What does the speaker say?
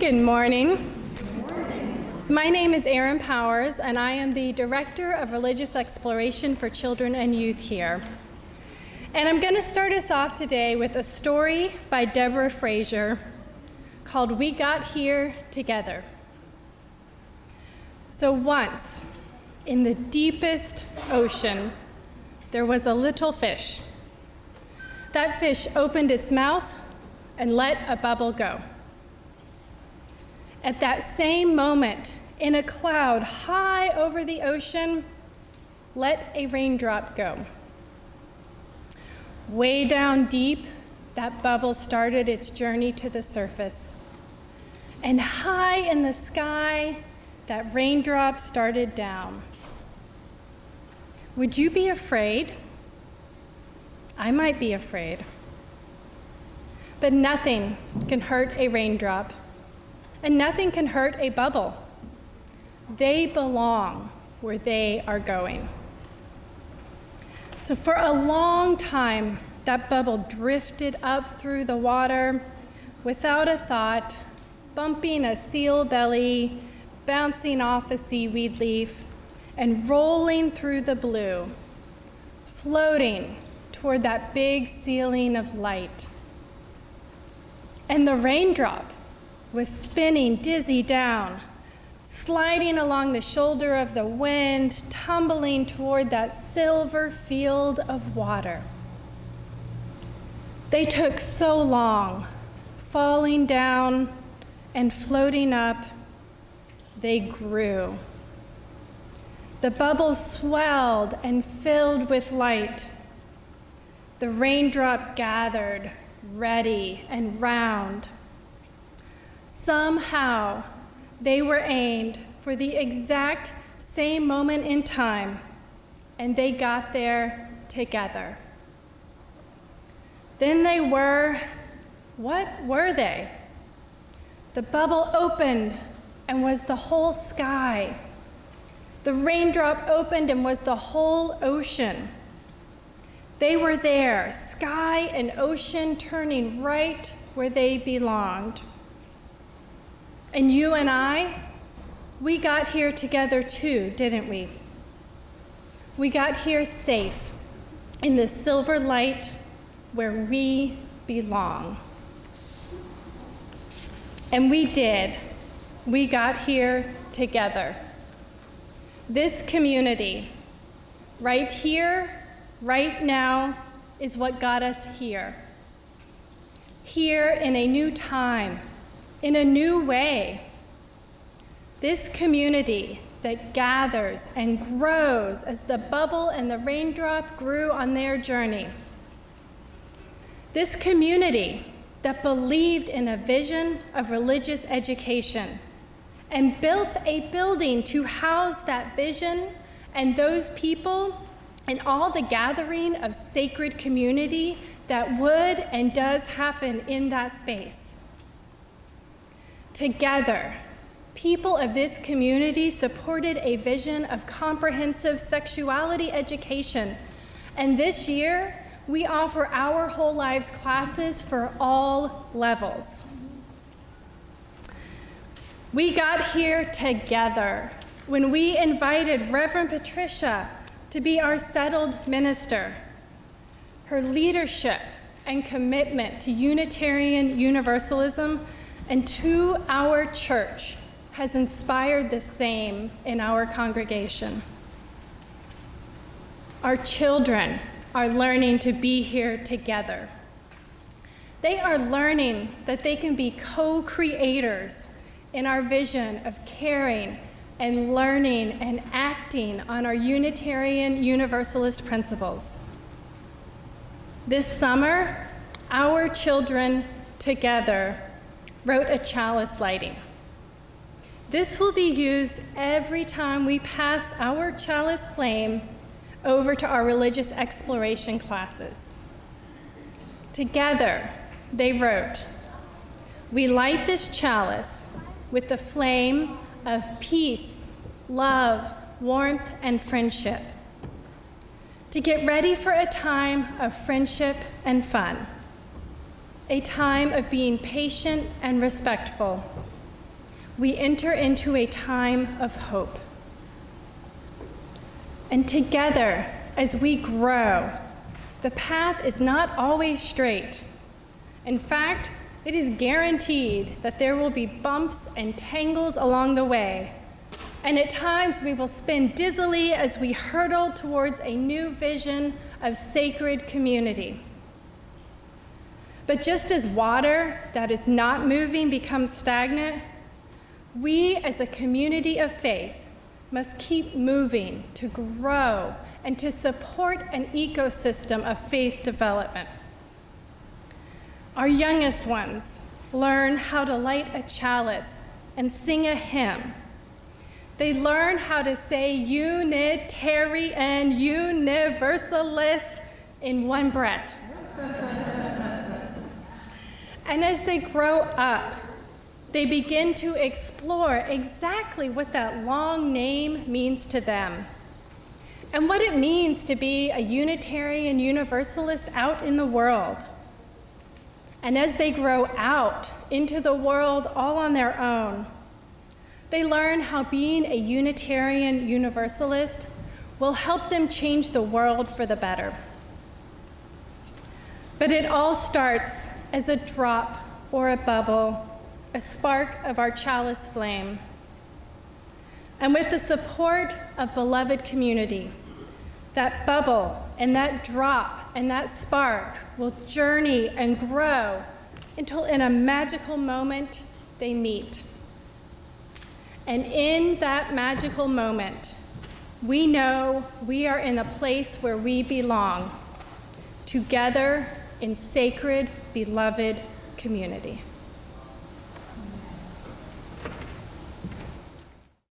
Good morning. My name is Erin Powers, and I am the Director of Religious Exploration for Children and Youth here. And I'm going to start us off today with a story by Deborah Fraser called We Got Here Together. So once, in the deepest ocean, there was a little fish. That fish opened its mouth and let a bubble go. At that same moment, in a cloud high over the ocean, let a raindrop go. Way down deep, that bubble started its journey to the surface. And high in the sky, that raindrop started down. Would you be afraid? I might be afraid. But nothing can hurt a raindrop, and nothing can hurt a bubble. They belong where they are going. So for a long time, that bubble drifted up through the water without a thought, bumping a seal belly, bouncing off a seaweed leaf, and rolling through the blue, floating toward that big ceiling of light. And the raindrop was spinning dizzy down, sliding along the shoulder of the wind, tumbling toward that silver field of water. They took so long, falling down and floating up, they grew. The bubbles swelled and filled with light. The raindrop gathered, ready and round. Somehow, they were aimed for the exact same moment in time, and they got there together. Then what were they? The bubble opened and was the whole sky. The raindrop opened and was the whole ocean. They were there, sky and ocean turning right where they belonged. And you and I, we got here together too, didn't we? We got here safe in the silver light where we belong. And we did. We got here together. This community, right here, right now, is what got us here. Here in a new time, in a new way. This community that gathers and grows as the bubble and the raindrop grew on their journey. This community that believed in a vision of religious education and built a building to house that vision and those people and all the gathering of sacred community that would and does happen in that space. Together, people of this community supported a vision of comprehensive sexuality education, and this year, we offer Our Whole Lives classes for all levels. We got here together when we invited Reverend Patricia to be our settled minister. Her leadership and commitment to Unitarian Universalism and to our church has inspired the same in our congregation. Our children are learning to be here together. They are learning that they can be co-creators in our vision of caring and learning and acting on our Unitarian Universalist principles. This summer, our children together wrote a chalice lighting. This will be used every time we pass our chalice flame over to our religious exploration classes. Together, they wrote, "We light this chalice with the flame of peace, love, warmth, and friendship, to get ready for a time of friendship and fun, a time of being patient and respectful, we enter into a time of hope. And together, as we grow, the path is not always straight. In fact, it is guaranteed that there will be bumps and tangles along the way. And at times we will spin dizzily as we hurtle towards a new vision of sacred community. But just as water that is not moving becomes stagnant, we as a community of faith must keep moving to grow and to support an ecosystem of faith development. Our youngest ones learn how to light a chalice and sing a hymn. They learn how to say Unitary and Universalist in one breath. And as they grow up, they begin to explore exactly what that long name means to them and what it means to be a Unitarian Universalist out in the world. And as they grow out into the world all on their own, they learn how being a Unitarian Universalist will help them change the world for the better. But it all starts as a drop or a bubble, a spark of our chalice flame. And with the support of beloved community, that bubble and that drop and that spark will journey and grow until in a magical moment they meet. And in that magical moment, we know we are in the place where we belong, together in sacred, beloved community.